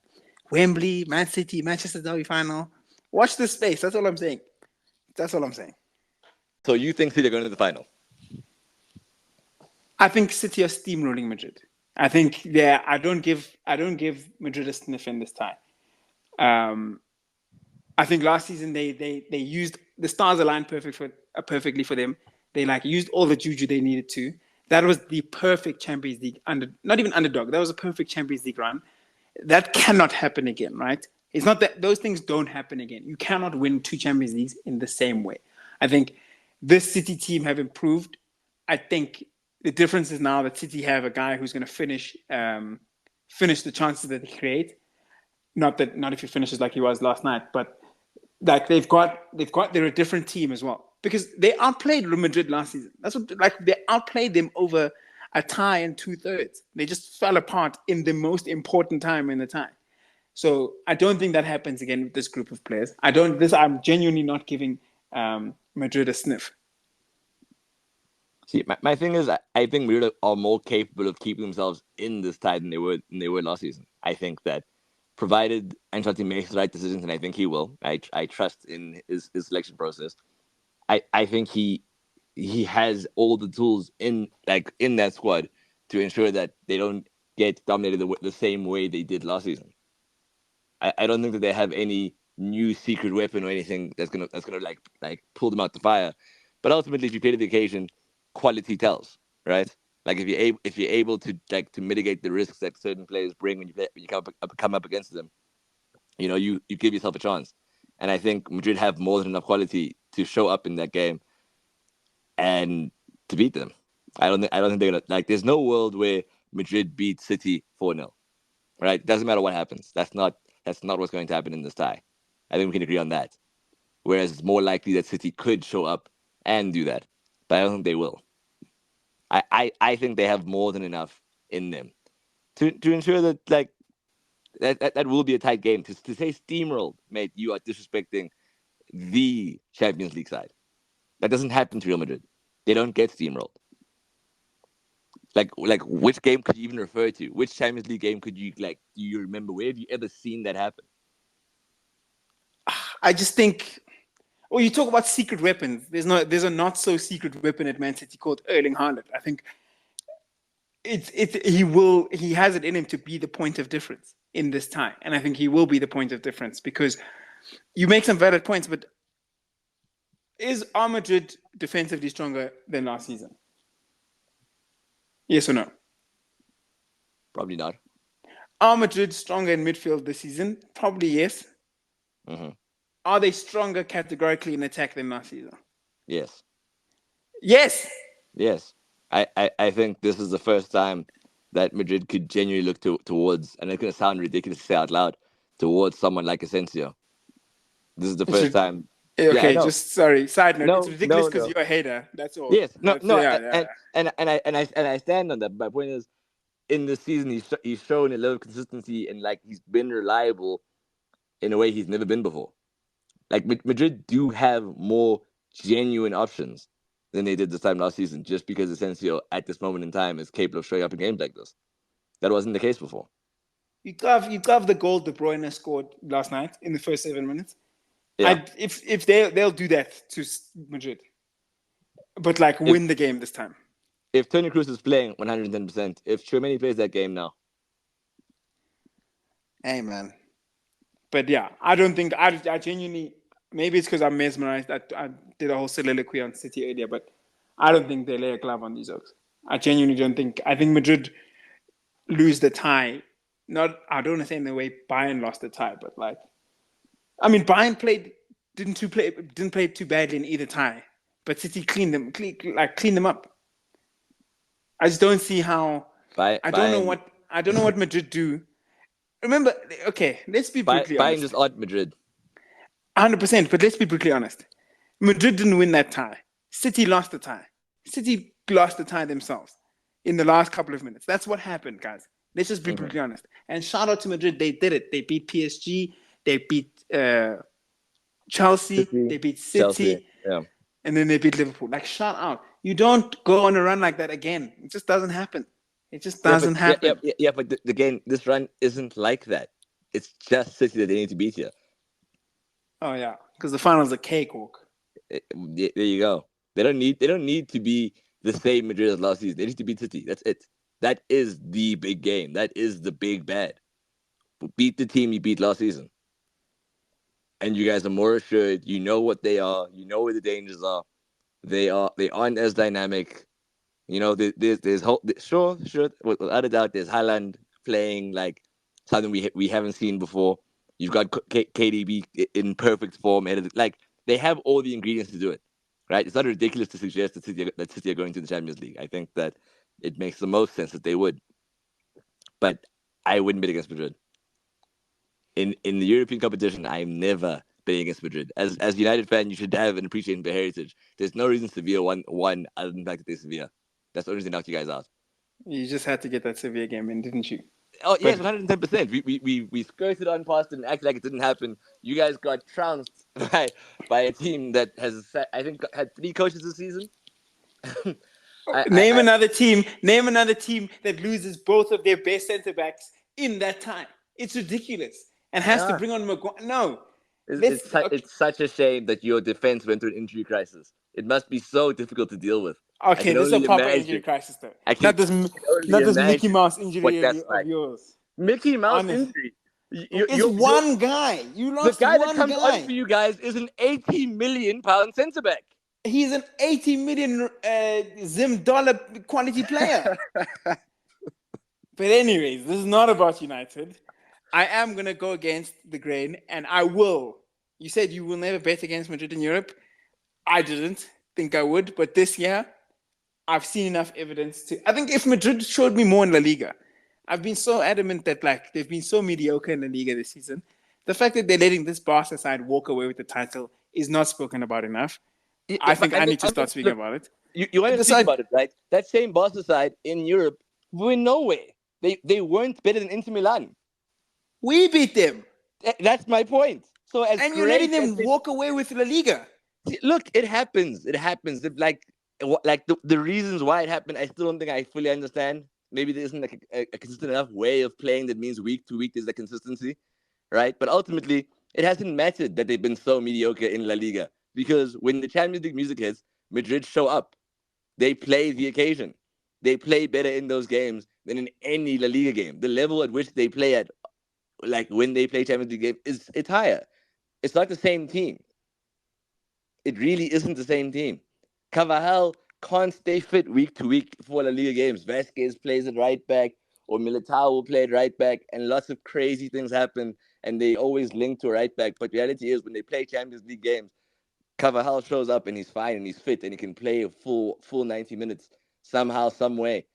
Wembley, Man City, Manchester Derby final. Watch this space. That's all I'm saying. So you think City are going to the final? I think City are steamrolling Madrid. I think I don't give Madrid a sniff in this tie. I think last season they used the stars aligned perfectly for them. They like used all the juju they needed to. That was the perfect Champions League not even underdog. That was a perfect Champions League run. That cannot happen again, right? It's not that those things don't happen again. You cannot win two Champions Leagues in the same way. I think this City team have improved. I think the difference is now that City have a guy who's going to finish the chances that they create. Not if he finishes like he was last night, but like they're a different team as well because they outplayed Real Madrid last season. That's what they outplayed them over a tie and 2/3. They just fell apart in the most important time in the tie. So I don't think that happens again with this group of players. I'm genuinely not giving Madrid a sniff. See, my thing is, I think Madrid are more capable of keeping themselves in this tie than they were last season. I think that provided Ancelotti makes the right decisions, and I think he will. I trust in his selection process. I think he has all the tools in that squad to ensure that they don't get dominated the same way they did last season. I don't think that they have any new secret weapon or anything that's gonna like pull them out the fire. But ultimately, if you play to the occasion, quality tells, right? Like if you're able to to mitigate the risks that certain players bring when you come up against them, you give yourself a chance. And I think Madrid have more than enough quality to show up in that game and to beat them. I don't think they're gonna there's no world where Madrid beats City 4-0. Right? Doesn't matter what happens. That's not what's going to happen in this tie. I think we can agree on that. Whereas it's more likely that City could show up and do that. But I don't think they will. I think they have more than enough in them to ensure that that will be a tight game. To say steamrolled, mate, you are disrespecting the Champions League side. That doesn't happen to Real Madrid. They don't get steamrolled. Like which game could you even refer to? Which Champions League game could you do you remember? Where have you ever seen that happen? I just think you talk about secret weapons. There's a not so secret weapon at Man City called Erling Haaland. I think he has it in him to be the point of difference in this tie. And I think he will be the point of difference because you make some valid points, but is Madrid defensively stronger than last season? Yes or no? Probably not. Are Madrid stronger in midfield this season? Probably yes. Mm-hmm. Are they stronger categorically in attack than last season? Yes. Yes. Yes. I think this is the first time that Madrid could genuinely look towards, and it's going to sound ridiculous to say out loud, towards someone like Asensio. This is the first time. Okay, just sorry. Side note: it's ridiculous because you're a hater. That's all. Yes, and I stand on that. My point is, in this season, he's shown a little consistency and he's been reliable in a way he's never been before. Like Madrid do have more genuine options than they did this time last season, just because Asensio at this moment in time is capable of showing up in games like this. That wasn't the case before. You have the goal De Bruyne scored last night in the first 7 minutes. Yeah. If they'll do that to Madrid, but win the game this time. If Toni Kroos is playing 110%, if Tchouaméni plays that game now. Hey, man. But yeah, I don't think I genuinely. Maybe it's because I'm mesmerized. I did a whole soliloquy on City earlier, but I don't think they lay a glove on these Oaks. I genuinely don't think. I think Madrid lose the tie. I don't want to say in the way Bayern lost the tie, but Bayern didn't play too badly in either tie, but City cleaned them up. I just don't see how. I don't know what Madrid do. Remember, okay, let's be brutally honest. Bayern just odd Madrid. 100%, but let's be brutally honest. Madrid didn't win that tie. City lost the tie. City lost the tie themselves in the last couple of minutes. That's what happened, guys. Let's just be brutally honest. And shout out to Madrid. They did it. They beat PSG. They beat Chelsea. They beat City. Yeah. And then they beat Liverpool. Shout out. You don't go on a run like that again. It just doesn't happen. It just doesn't happen. Yeah, but again, this run isn't like that. It's just City that they need to beat here. Oh yeah, because the final's a cakewalk. There you go. They don't need to be the same Madrid as last season. They need to beat City. That's it. That is the big game. That is the big bad. Beat the team you beat last season. and you guys are more assured. You know what they are. You know where the dangers are. They aren't as dynamic. You know, sure, without a doubt, there's Haaland playing like something we haven't seen before. You've got KDB in perfect form, and like they have all the ingredients to do it, right? It's not ridiculous to suggest that City are going to the Champions League. I think that it makes the most sense that they would, but I wouldn't bet against Madrid in the European competition. I'm never betting against Madrid. As a United fan, you should have an appreciation for heritage. There's no reason Sevilla won other than the fact that they're Sevilla. That's the only reason they knocked you guys out. You just had to get that Sevilla game in, didn't you? Oh yes, But 110%. We skirted on past it and acted like it didn't happen. You guys got trounced by a team that has I think had 3 coaches this season. name another team. Name another team that loses both of their best centre backs in that time. It's ridiculous and has to bring on Maguire. No, it's such a shame that your defense went through an injury crisis. It must be so difficult to deal with. Okay, this is a proper injury crisis, though. Not this Mickey Mouse injury of yours. Mickey Mouse injury. It's one guy. You lost the guy one that comes on for you guys is an 80 million pound centre back. He's an 80 million Zim dollar quality player. But anyways, this is not about United. I am gonna go against the grain, and I will. You said you will never bet against Madrid in Europe. I didn't think I would, but this year I've seen enough evidence to. I think if Madrid showed me more in La Liga, I've been so adamant that like they've been so mediocre in La Liga this season. The fact that they're letting this Barca side walk away with the title is not spoken about enough. I think I need to start speaking about it. You want to think about it, right? That same Barca side in Europe were nowhere. They weren't better than Inter Milan. We beat them. That's my point. So and you're letting them walk away with La Liga. Look, it happens. It happens. Like the reasons why it happened, I still don't think I fully understand. Maybe there isn't like a consistent enough way of playing that means week to week there's a consistency, right? But ultimately, it hasn't mattered that they've been so mediocre in La Liga because when the Champions League music hits, Madrid show up. They play the occasion. They play better in those games than in any La Liga game. The level at which they play at, like when they play Champions League game, it's higher. It's not the same team. It really isn't the same team. Carvajal can't stay fit week to week for La Liga games. Vasquez plays at right back, or Militao will play at right back, and lots of crazy things happen, and they always link to a right back. But reality is, when they play Champions League games, Carvajal shows up and he's fine and he's fit and he can play a full 90 minutes somehow, some way.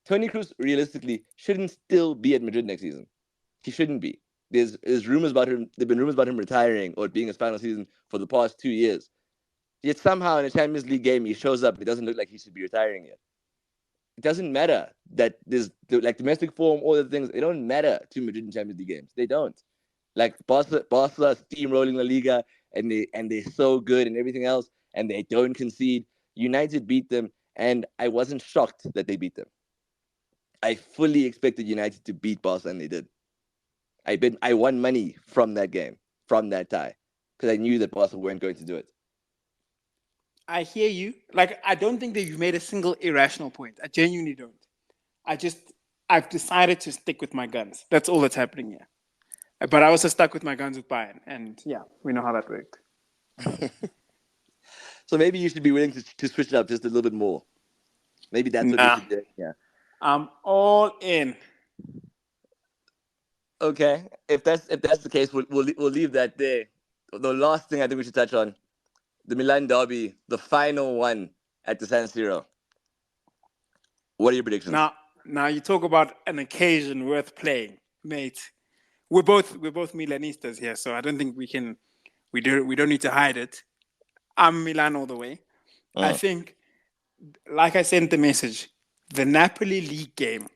Toni Kroos, realistically, shouldn't still be at Madrid next season. He shouldn't be. There's rumors about him. There've been rumors about him retiring or it being his final season for the past 2 years. Yet somehow in a Champions League game, he shows up. It doesn't look like he should be retiring yet. It doesn't matter that there's like domestic form, all the things. They don't matter to Madrid in Champions League games. They don't. Like Barca steamrolling La Liga, and they're so good and everything else, and they don't concede. United beat them, and I wasn't shocked that they beat them. I fully expected United to beat Barca, and they did. I won money from that game, from that tie, because I knew that Barca weren't going to do it. I hear you. Like, I don't think that you've made a single irrational point. I genuinely don't. I've decided to stick with my guns. That's all that's happening here. But I also stuck with my guns with Bayern. And yeah, we know how that worked. So maybe you should be willing to switch it up just a little bit more. Maybe that's what you should do. Yeah. I'm all in. Okay. If that's the case, we'll leave that there. The last thing I think we should touch on. The Milan derby, the final one at the San Siro. What are your predictions? Now you talk about an occasion worth playing, mate. We're both Milanistas here, so I don't think we don't need to hide it. I'm Milan all the way. I think, like I sent the message, the Napoli League game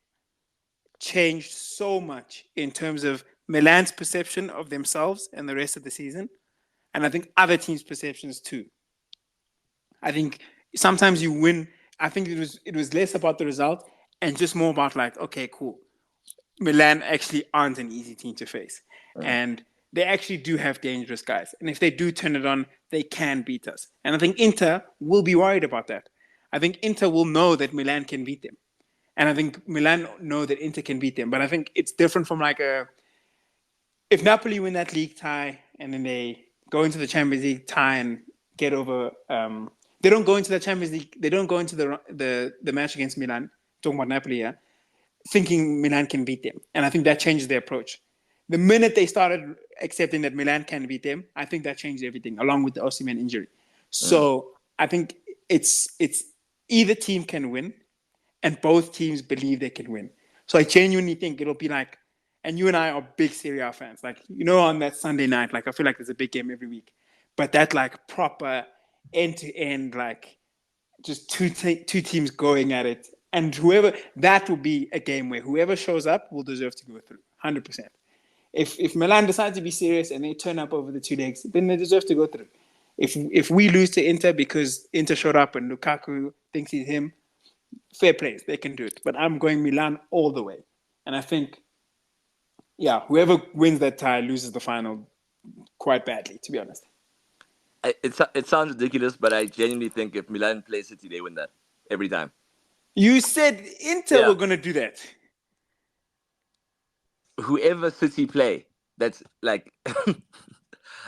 changed so much in terms of Milan's perception of themselves and the rest of the season. And I think other teams' perceptions too. I think sometimes you win. I think it was less about the result and just more about like, okay, cool. Milan actually aren't an easy team to face. And they actually do have dangerous guys. And if they do turn it on, they can beat us. And I think Inter will be worried about that. I think Inter will know that Milan can beat them. And I think Milan know that Inter can beat them. But I think it's different from like if Napoli win that league tie and then they go into the Champions League tie and get over. They don't go into the Champions League. They don't go into the match against Milan. Talking about Napoli, yeah, thinking Milan can beat them, and I think that changes their approach. The minute they started accepting that Milan can beat them, I think that changed everything, along with the Osimhen injury. So I think it's either team can win, and both teams believe they can win. So I genuinely think it'll be like, and you and I are big Serie A fans. Like, on that Sunday night, like I feel like there's a big game every week, but that like proper end to end, like just two teams going at it, and that will be a game where whoever shows up will deserve to go through, 100%. If Milan decide to be serious and they turn up over the 2 legs, then they deserve to go through. If we lose to Inter because Inter showed up and Lukaku thinks he's him, fair play, they can do it. But I'm going Milan all the way. And I think, whoever wins that tie loses the final quite badly, to be honest. It sounds ridiculous, but I genuinely think if Milan plays City, they win that every time. You said Inter were going to do that. Whoever City play, that's like...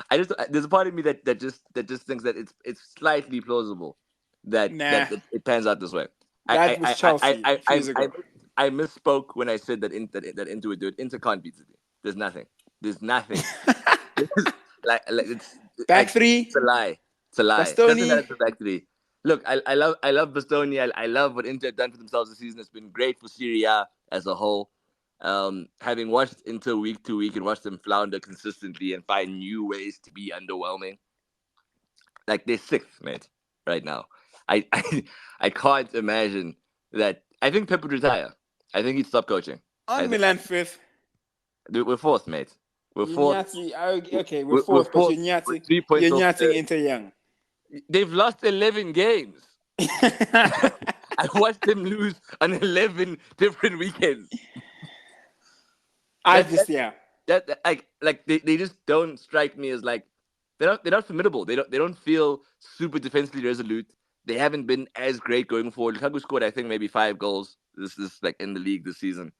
there's a part of me that just thinks that it's slightly plausible that it pans out this way. That was Chelsea years ago. I misspoke when I said that Inter would do it. Inter can't beat City. There's nothing. It's back three. It's a lie. Bastoni. Doesn't the back three. Look, I love Bastoni. I love what Inter have done for themselves this season. It's been great for Serie A as a whole. Having watched Inter week to week and watched them flounder consistently and find new ways to be underwhelming, like they're sixth, mate, right now. I can't imagine that. I think Pep would retire. I think he'd stop coaching. Milan fifth. We're fourth, mate. We're fourth. Okay, we're fourth, but you're Nyati Inter young. They've lost 11 games. I watched them lose on 11 different weekends. They just don't strike me as like they're not formidable. They don't feel super defensively resolute. They haven't been as great going forward. Lukaku scored, I think, maybe 5 goals this like in the league this season.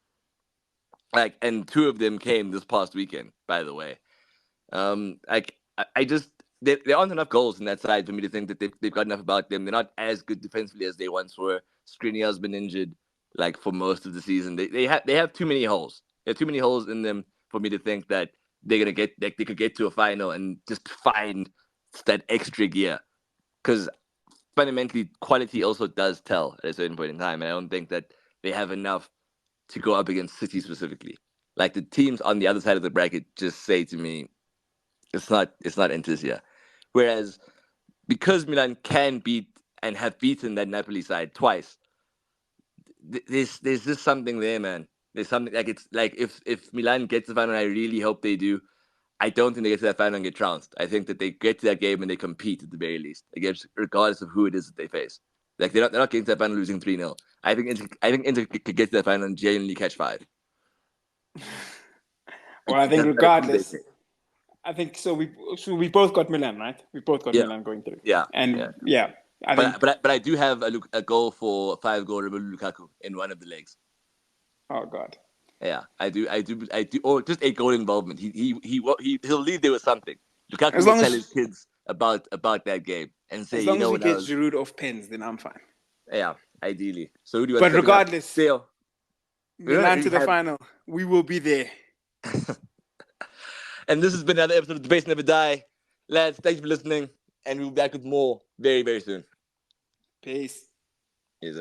Like, and 2 of them came this past weekend, by the way. There aren't enough goals in that side for me to think that they've got enough about them. They're not as good defensively as they once were. Skriniar's been injured like for most of the season. They have too many holes. There are too many holes in them for me to think that they could get to a final and just find that extra gear. Because fundamentally, quality also does tell at a certain point in time. And I don't think that they have enough to go up against City specifically. Like the teams on the other side of the bracket just say to me, it's not Inter's here. Whereas because Milan can beat and have beaten that Napoli side twice, there's just something there, man. There's something like it's like if Milan gets the final, and I really hope they do. I don't think they get to that final and get trounced. I think that they get to that game and they compete at the very least, against regardless of who it is that they face. Like they're not getting to that final losing 3-0. I think Inter could get to that final and genuinely catch 5. Well, I think regardless, I think so. We both got Milan, right? We both got Milan going through. Yeah, and but I do have a goal for 5-goal Romelu Lukaku in one of the legs. Oh God. Yeah, I do. Or just a goal involvement. He'll leave there with something. Lukaku will tell his kids about that game and say, as long as he gets Giroud off pens, then I'm fine. Yeah, ideally. So who do you? But regardless, still, Milan to the final. We will be there. And this has been another episode of Debates Never Die. Lads, thanks for listening, and we'll be back with more very, very soon. Peace.